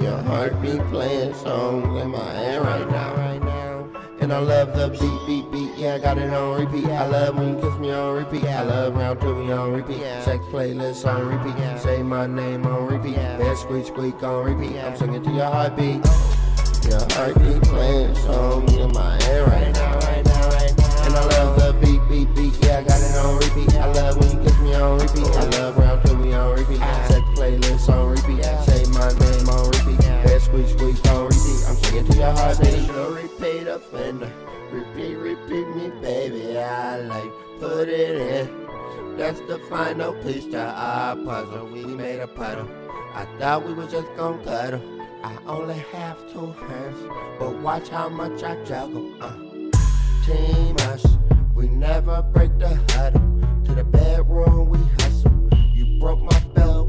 Your heartbeat playing songs in my head right now. And I love the beat, beat, beat, yeah, I got it on repeat. I love when you kiss me on repeat. I love round two, we on repeat. Sex playlist on repeat. Say my name on repeat. Bed squeak, squeak on repeat. I'm singing to your heartbeat. Your heartbeat playing songs in my head right now. And I love the beat, beat, beat, yeah, I got it on repeat. I love when you kiss me on repeat. I love round two, we on repeat. Sex playlist on repeat. Say my name on repeat. Bed squeak, squeak on repeat. I'm singing to your heartbeat. Repeat offender. Repeat, repeat me, baby. I like put it in. That's the final piece to our puzzle. We made a puddle. I thought we was just gonna cuddle. I only have 2 hands, but watch how much I juggle. Team us, we never break the huddle. To the bedroom we hustle. You broke my belt.